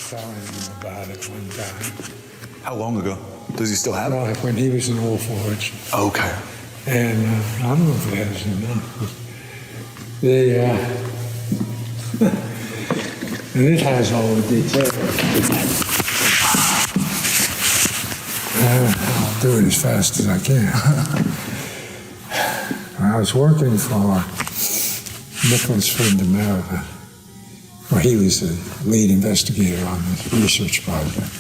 telling him about it one time. How long ago? Does he still have it? Like when he was in Old Forge. Okay. And I don't know if it has and it has all the details. I'll do it as fast as I can. I was working for Nicholas von der Merwe. Well, he was the lead investigator on this research project.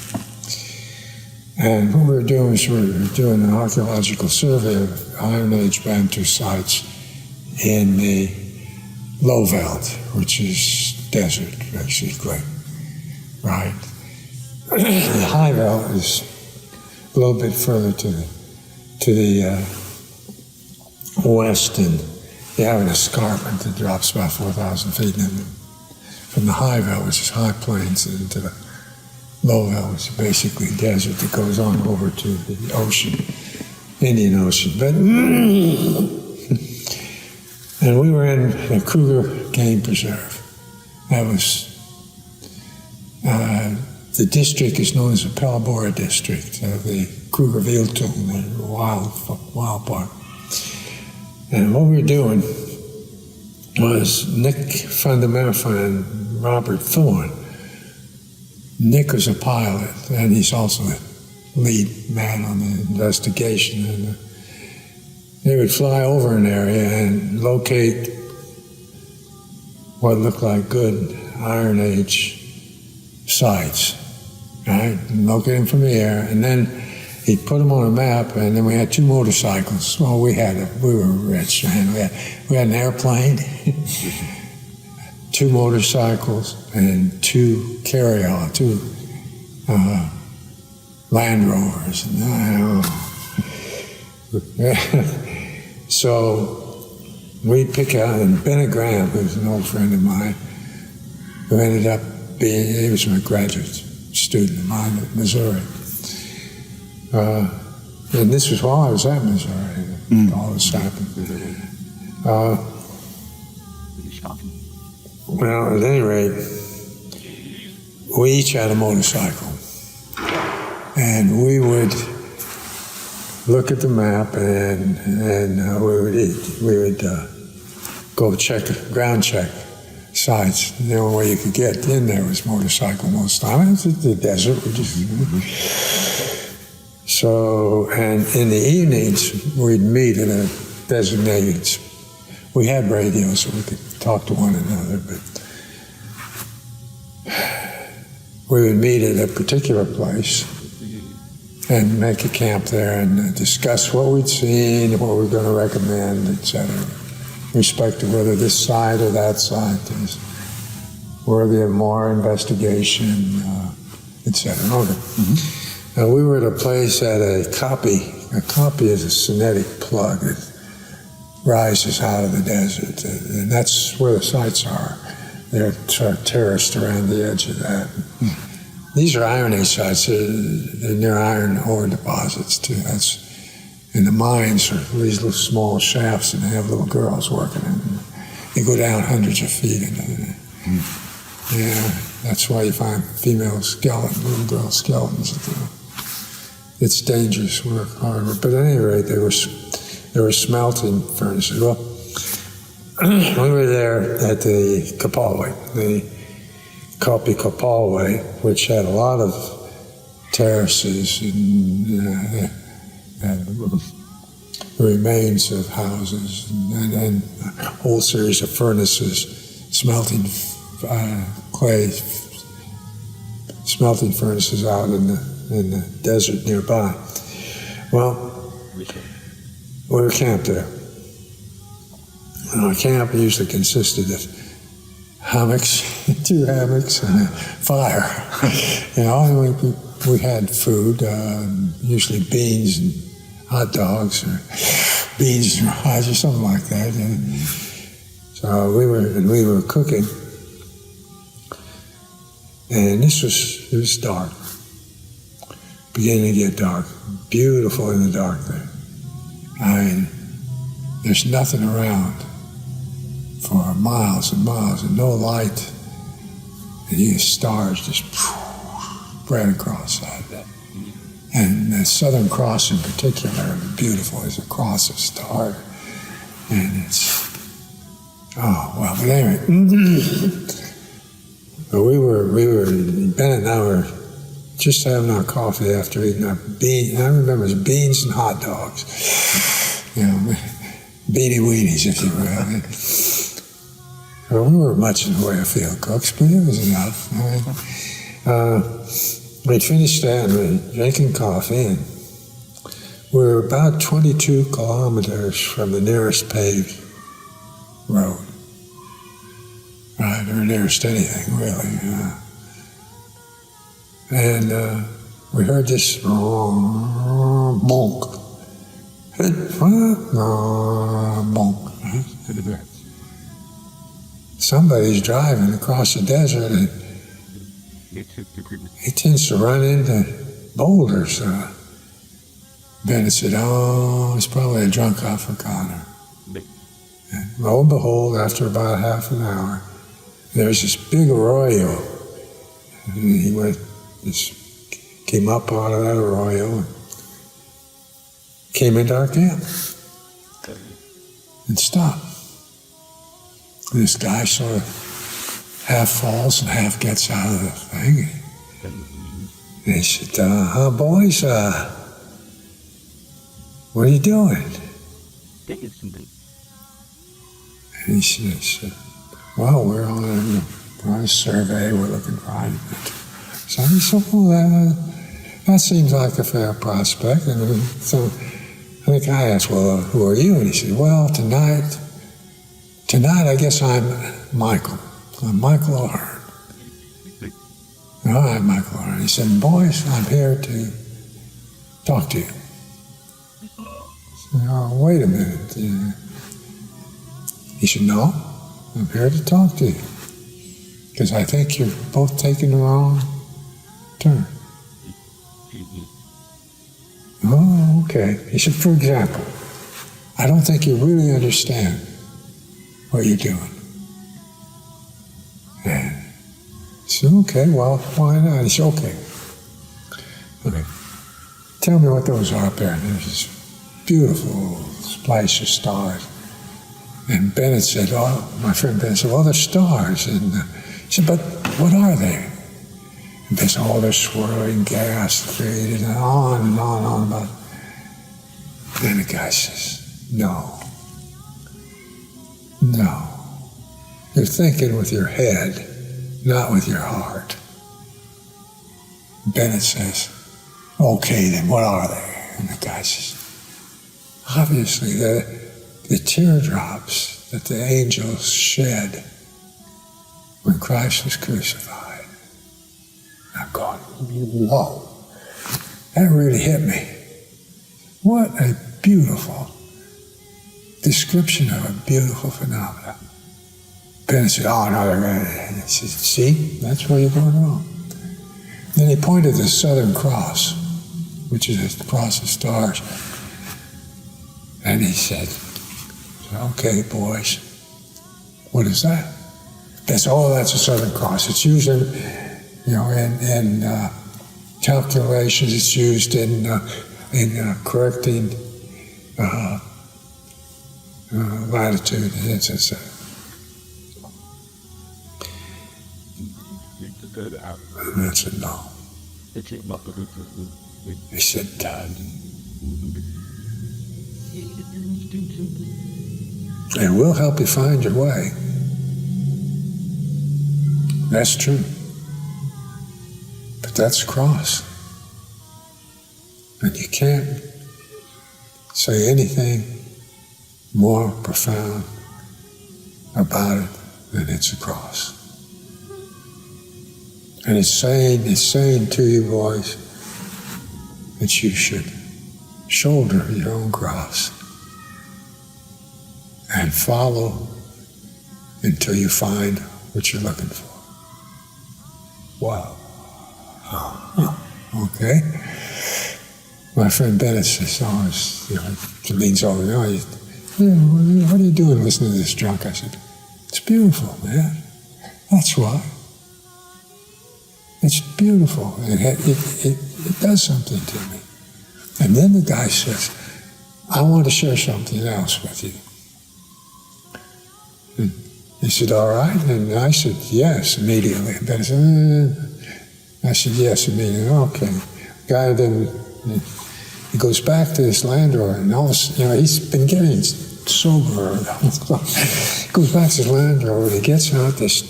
And what we were doing was we were doing an archaeological survey of Iron Age Bantu sites in the Lowveld, which is desert, basically, right? The High Veld is a little bit further to the west, and you have an escarpment that drops about 4,000 feet from the High Veld, which is high plains, into the Lowveld, which is basically desert that goes on over to the ocean, Indian Ocean. But and we were in the Kruger Game Preserve. That was the district is known as the Pellabora district of the Kruger Wildtun, the wild part. And what we were doing was Nick van der Merwe and Robert Thorne. Nick was a pilot, and he's also the lead man on the investigation. And they would fly over an area and locate what looked like good Iron Age sites, right? And locate them from the air, and then he'd put them on a map. And then we had two motorcycles. Well, we were rich, man. We had an airplane. 2 motorcycles and 2 carry-on, 2 Land Rovers. So we pick out, and Benny Graham, who's an old friend of mine, who ended up he was a graduate student of mine at Missouri. And this was while I was at Missouri that all this happened. Well, at any rate, we each had a motorcycle. And we would look at the map, and we would go ground check sites. The only way you could get in there was motorcycle most of the time. It's the desert. So, and in the evenings, we'd meet at a designated. We had radios so we could talk to one another, but we would meet at a particular place and make a camp there and discuss what we'd seen, what we were going to recommend, etc., with respect to whether this site or that site is worthy of more investigation, etc. Okay. We were at a place at a copy. A copy is a sonetic plug that rises out of the desert, and that's where the sites are. They're terraced around the edge of that. These are Iron Age sites. They're near iron ore deposits too. That's in the mines are these little small shafts, and they have little girls working in them. They go down hundreds of feet into it. Yeah, that's why you find female little girl skeletons. It's dangerous work, hard work. But at any rate, there were smelting furnaces. Well, when we were there at the Kapalway, the Kopi Kapalway, which had a lot of terraces and remains of houses and a whole series of furnaces, smelting furnaces out in the desert nearby. Well, we were camped there. And our camp usually consisted of hammocks, 2 hammocks, and a fire. And we had food, usually beans and hot dogs, or beans and rice, or something like that. And so we were cooking, and it was dark, beginning to get dark. Beautiful in the dark there. There's nothing around for miles and miles, and no light. And you get stars just right across that. And the Southern Cross in particular is beautiful. It's a cross of stars. And it's, but anyway. But we were, Bennett and I were just having our coffee after eating our beans. I remember it was beans and hot dogs. Beanie weenies, if you will. Well, we weren't much in the way of field cooks, but it was enough. We finished that and we were drinking coffee, and we were about 22 kilometers from the nearest paved road. Right, or nearest anything, really. And we heard this bonk. Bonk. Somebody's driving across the desert, and he tends to run into boulders. Bennett said, it's probably a drunk Afrikaner. And lo and behold, after about half an hour, there was this big arroyo. And he came up out of that arroyo and came into our camp and stopped. And this guy sort of half falls and half gets out of the thing. And he said, boys, what are you doing? And he said, well, we're on a survey, we're looking for items. So he said, well, that seems like a fair prospect. And so I think I asked, well, who are you? And he said, well, tonight I guess I'm Michael. I'm Michael O'Hearn. All right, Michael O'Hearn. He said, boys, I'm here to talk to you. I said, wait a minute. He said, no, I'm here to talk to you. Because I think you're both taking the wrong turn. Oh, okay. He said, for example, I don't think you really understand what you're doing. And he said, okay, well, why not? He said, okay. Tell me what those are up there. And there's this beautiful splash of stars. And Bennett said, my friend Bennett said, they're stars. And he said, but what are they? And there's all this swirling gas created, and on about it. Then the guy says, no. You're thinking with your head, not with your heart. Bennett says, okay, then what are they? And the guy says, obviously, the teardrops that the angels shed when Christ was crucified. I'm going, whoa, that really hit me. What a beautiful description of a beautiful phenomenon. Bennett said, no, they're right. And he said, see, that's where you're going wrong. Then he pointed to the Southern Cross, which is a cross of stars. And he said, okay, boys, what is that? That's a Southern Cross. It's used in calculations. It's used in correcting latitude. It's and I said, no. He said, and we'll help you find your way. That's true. But that's a cross. And you can't say anything more profound about it than it's a cross. And it's saying to you, boys, that you should shoulder your own cross and follow until you find what you're looking for. Wow. Okay. My friend Bennett says, it means all what are you doing listening to this drunk? I said, it's beautiful, man. That's why. It's beautiful. It does something to me. And then the guy says, I want to share something else with you. And he said, all right. And I said, yes, immediately. And then I said, yes, immediately. Okay. Guy then, he goes back to this landlord, and all of a sudden, he's been getting sober. He goes back to his landlord, he gets out this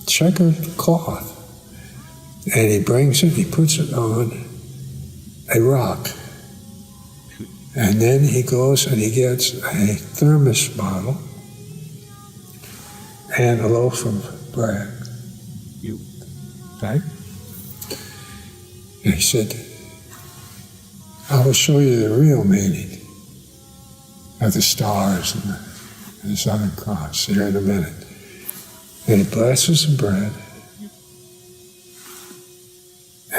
checkered cloth, and he brings it, he puts it on a rock. And then he goes and he gets a thermos bottle and a loaf of bread. Right? And he said, I will show you the real meaning of the stars and the Southern Cross here in a minute. And he blesses the bread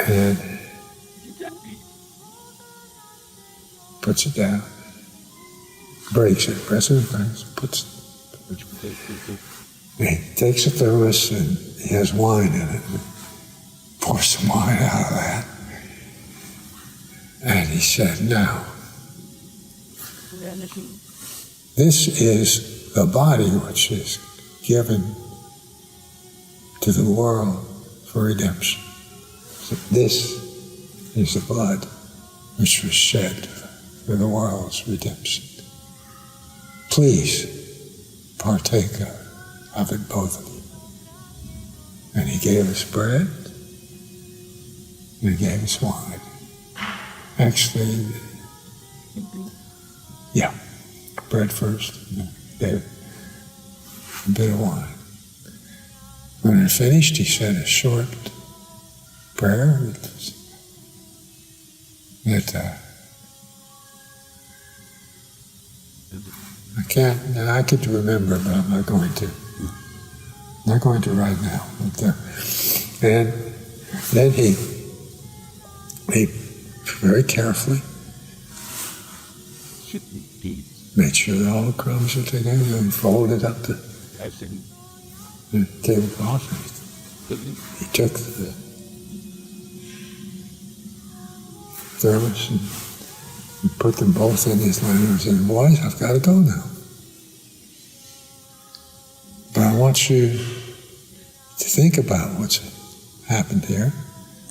and puts it down, breaks it, presses it, puts it. And he takes a thermos and he has wine in it. Pours some wine out of that. And he said, now, this is the body which is given to the world for redemption. So this is the blood which was shed for the world's redemption. Please partake of it, both of you. And he gave us bread, and he gave us wine. Actually, yeah, bread first, and gave a bit of wine. When it finished, he said a short prayer that I could remember, but I'm not going to. I'm not going to right now. And then he very carefully made sure that all the crumbs were taken and folded up the tablecloth. He took the thermos and put them both in his lantern and said, boys, I've got to go now. But I want you to think about what's happened here.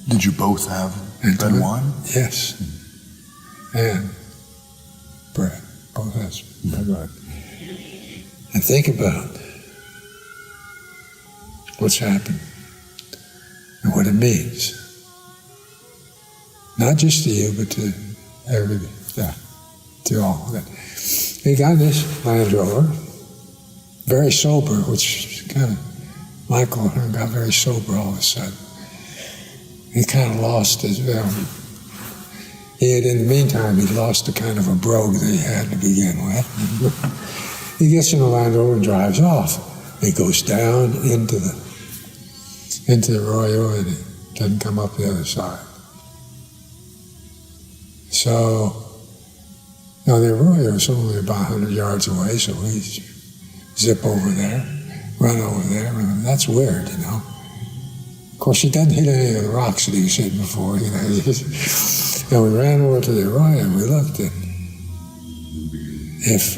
Did you both have bread and wine? Yes. And bread. Both has bread and wine. And think about what's happened and what it means. Not just to you, but to everybody, to all. He got this Land Rover, very sober, which kind of, Michael got very sober all of a sudden. He kind of lost his, he had, in the meantime, he lost the kind of a brogue that he had to begin with. He gets in the Land Rover and drives off. He goes down into the arroyo and he doesn't come up the other side. So, the arroyo is only about 100 yards away, so we zip over there, run over there, and that's weird, Of course, he doesn't hit any of the rocks that he was hitting before, And we ran over to the arroyo and we looked, and if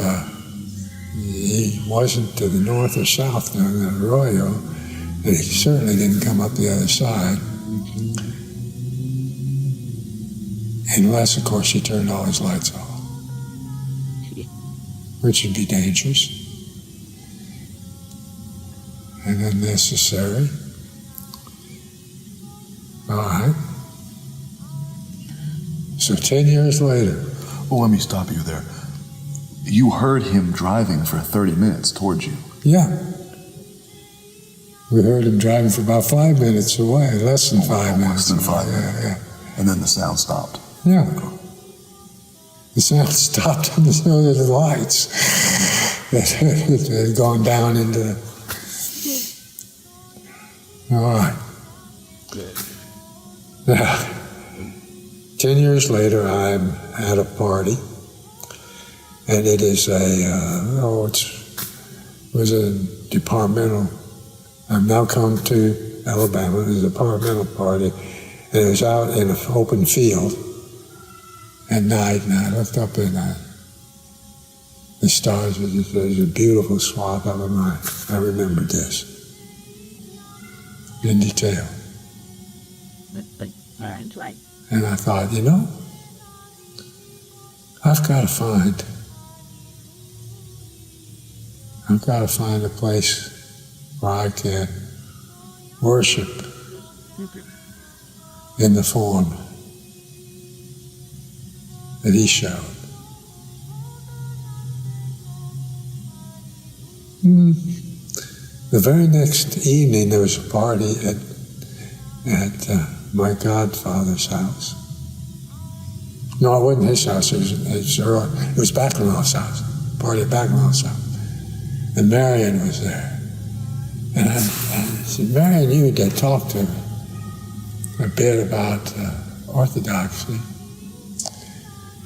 he wasn't to the north or south down the arroyo, then he certainly didn't come up the other side. Unless, of course, he turned all his lights off, which would be dangerous and unnecessary. All right. So 10 years later. Well, let me stop you there. You heard him driving for 30 minutes towards you. Yeah. We heard him driving for about 5 minutes away, less than 5 minutes. Less than 5 minutes. Yeah. And then the sound stopped. Yeah. The sound stopped on the lights that had gone down into the... All right. Good. Now, 10 years later, I'm at a party, and it is it was a departmental. I've now come to Alabama. It was a departmental party, and it was out in an open field at night, and I looked up and the stars. There was a beautiful swath of them. I remembered this in detail. Right. And I thought, you know, I've got to find a place where I can worship in the form that he showed. The very next evening, there was a party at my godfather's house. No, it wasn't his house. It was Backlund's house. Party at Backlund's house. And Marion was there. And I said, Marion, you had talked to a bit about Orthodoxy.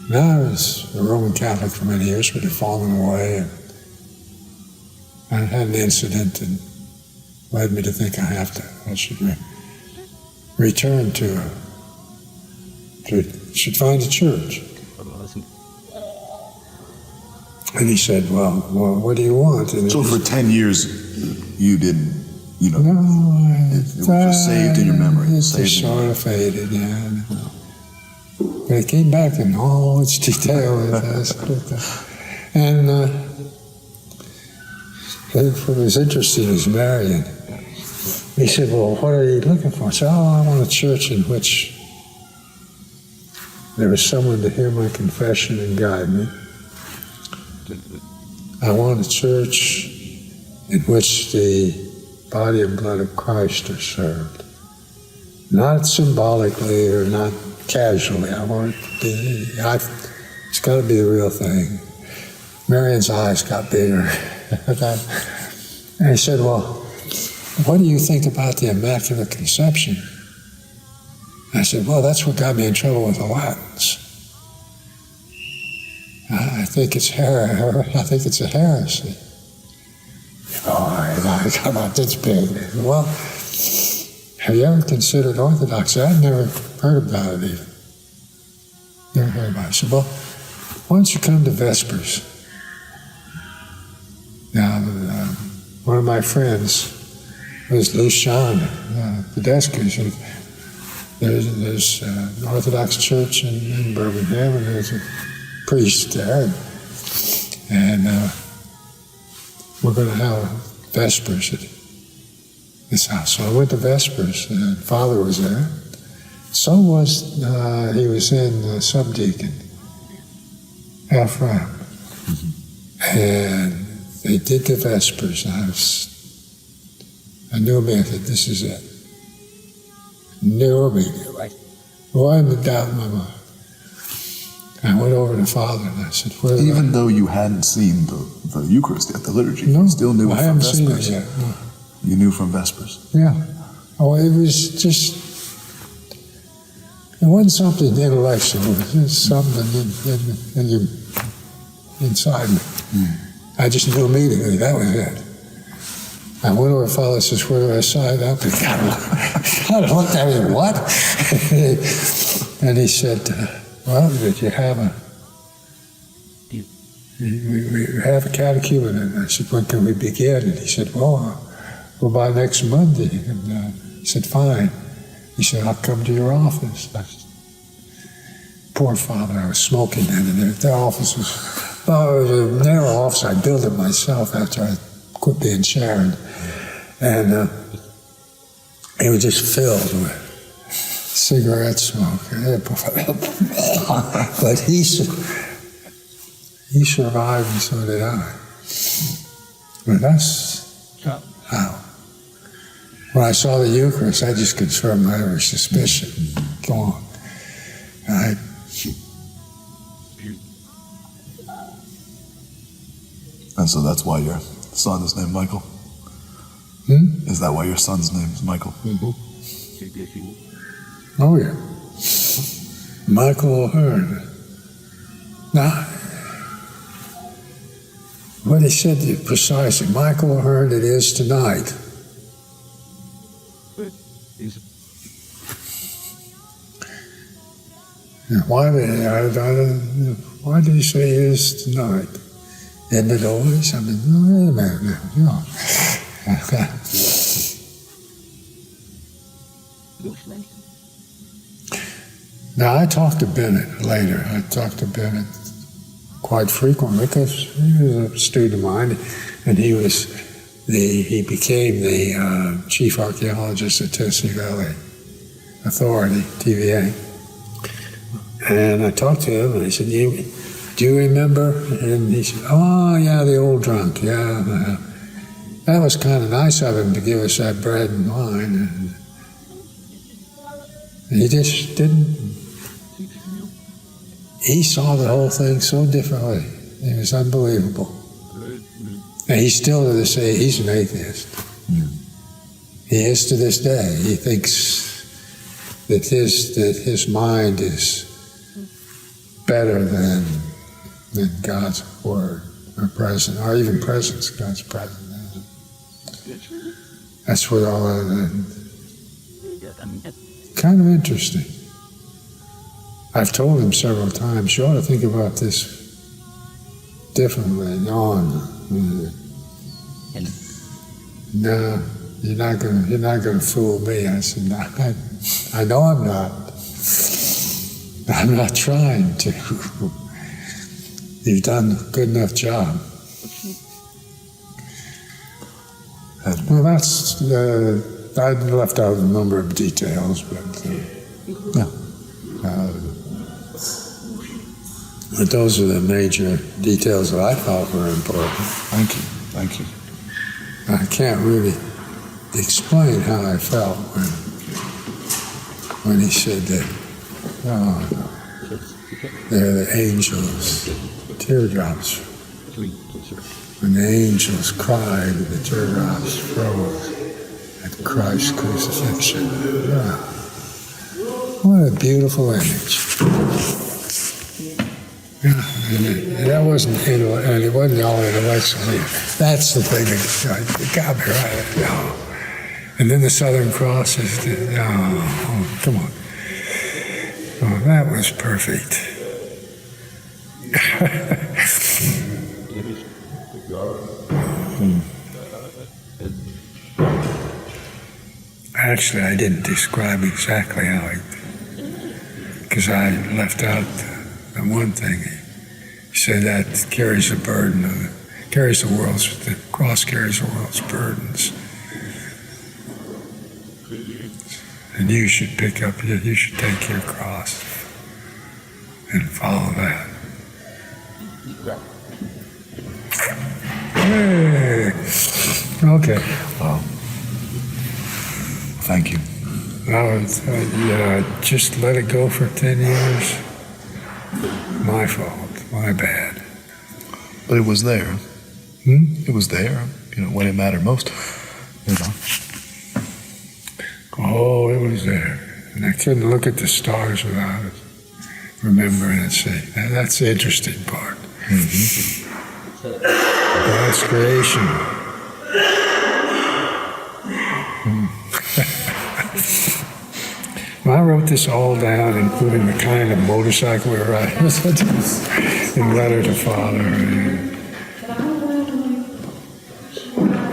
And I was a Roman Catholic for many years, but had fallen away. And I had an incident that led me to think I should return should find a church. And he said, well, what do you want? And so for 10 years, you didn't, no, it was just saved in your memory. It just sort of faded, yeah. But it came back in all its detail. And what was interesting was Marion. He said, well, what are you looking for? I said, I want a church in which there was someone to hear my confession and guide me. I want a church in which the body and blood of Christ are served. Not symbolically or not casually. I want it to be, it's got to be the real thing. Marion's eyes got bigger. And he said, well, what do you think about the Immaculate Conception? I said, well, that's what got me in trouble with the Latins. I think it's a heresy. Come on, that's big. Well, have you ever considered Orthodoxy? I'd never heard about it even. Never heard about it. I said, well, why don't you come to Vespers? Now, one of my friends was Lucian, the desk. He said, there's an Orthodox Church in Birmingham, and there's a priest there, and we're going to have Vespers at this house. So I went to Vespers, and Father was there. So was, he was in Subdeacon, Ephraim. And they did the Vespers, and I knew immediately, this is it. Knew immediately. Well, I had doubt in my mind. I went over to Father and I said, even though you hadn't seen the Eucharist yet, the liturgy, no, you still knew it from Vespers. I haven't seen it yet. No. You knew from Vespers? Yeah. Oh, it was just, it wasn't something intellectual. It was just something inside me. I just knew immediately that was it. I went over to Father and says, where do I sign up? And God looked at me, what? And he said, well, did you have we have a catechumen? And I said, when can we begin? And he said, well, by next Monday. And he said, fine. He said, I'll come to your office. Poor Father, I was smoking then, and their office was, it was a narrow office. I built it myself after I quit being Sharon. And it was just filled with cigarette smoke. But he survived, and so did I. But that's how. When I saw the Eucharist, I just confirmed my every suspicion. Go on. And so that's why your son is named Michael? Is that why your son's name is Michael? Mm-hmm. Oh, yeah. Michael O'Hearn. Now, what he said precisely, Michael O'Hearn it is tonight. Why did he say this tonight? In the doors? I mean, wait a minute. Now, I talked to Bennett later. I talked to Bennett quite frequently because he was a student of mine, and he became the chief archeologist at Tennessee Valley Authority, TVA. And I talked to him, and I said, do you remember? And he said, oh, yeah, the old drunk, yeah. That was kind of nice of him to give us that bread and wine. And he just didn't. He saw the whole thing so differently. It was unbelievable. And he's still to this day, he's an atheist. He is to this day. He thinks that his mind is better than God's word, or presence, or even presence, God's presence. That's what all of that. Kind of interesting. I've told him several times, you ought to think about this differently. No, you're not going to fool me. I said, no, I know I'm not. I'm not trying to. You've done a good enough job. Well, that's, I left out a number of details, but but those are the major details that I thought were important. Thank you. I can't really explain how I felt when he said that, they're the angels, teardrops. When the angels cried, the teardrops froze at Christ's crucifixion. Yeah. What a beautiful image. Yeah, and that wasn't, and it wasn't all intellectual. That's the thing that got me right. No. And then the Southern Cross is, come on. Oh, that was perfect. Actually, I didn't describe exactly how because I left out the one thing. He said that carries the burden the cross carries the world's burdens. And you should take your cross and follow that. Hey. Okay. Well, thank you. Just let it go for 10 years. My fault. My bad. But it was there. It was there, when it mattered most. Oh, it was there. And I couldn't look at the stars without remembering and see. That's the interesting part. God's creation. Well, I wrote this all down, including the kind of motorcycle we were riding in letter to Father.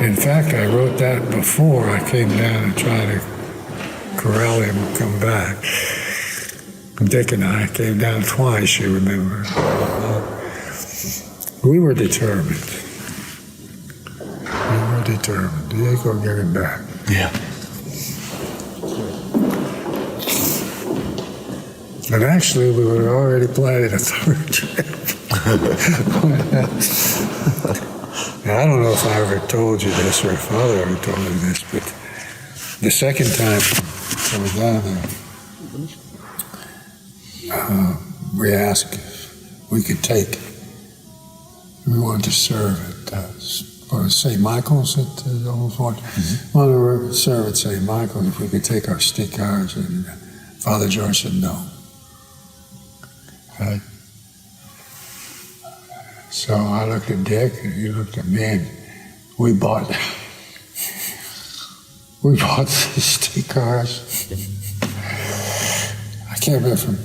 In fact, I wrote that before I came down and tried to corral him and come back. Dick and I came down twice, you remember. We were determined. Diego, get him back. Yeah. And actually, we were already planning a third trip. And I don't know if I ever told you this or if Father ever told you this, but the second time I was down there, we asked if we could take, we wanted to serve at St. Michael's at the old fort. Wanted to serve at St. Michael's if we could take our stick cars, and Father George said no. So I looked at Dick, and he looked at me, and we bought the stick cars. I can't remember from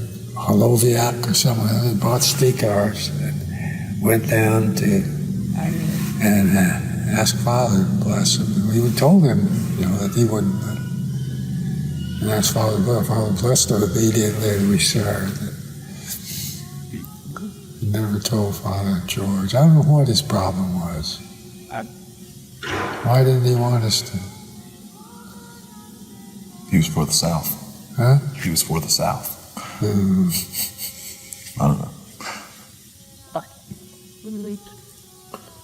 Lowveld or somewhere. They bought ski cars and went down to and asked Father to bless him. And we told him, that he wouldn't. And asked Father to bless. Father blessed him obediently, and we served. He never told Father George. I don't know what his problem was. Why didn't he want us to? He was for the South. Huh? He was for the South. I don't know.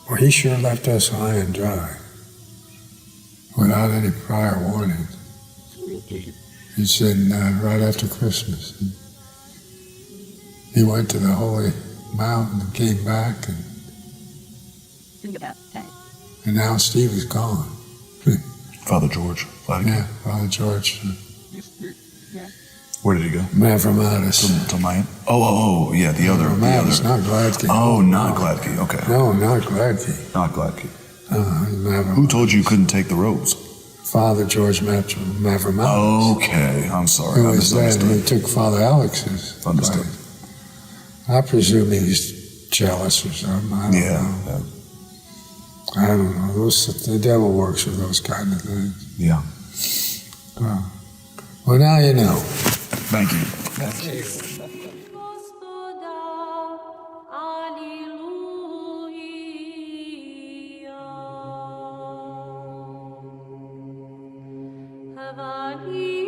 Well, he sure left us high and dry without any prior warning. He said right after Christmas, he went to the Holy Mountain and came back, and now Steve is gone. Father George. Yeah, Father George. Where did he go? Mavromatis. To Miami? Oh, yeah, the other. Mavromatis, not Gladkey. Oh, not Gladkey. Okay. No, not Gladkey. Not Gladkey. Mavromatis. Who told you you couldn't take the robes? Father George Mavromatis. Okay, I'm sorry. Who I was then? misunderstood. Who took Father Alex's Understood. place. I presume he was jealous or something. I don't know. I don't know. The devil works with those kind of things. Yeah. Well, now you know. Thank you. Alleluia.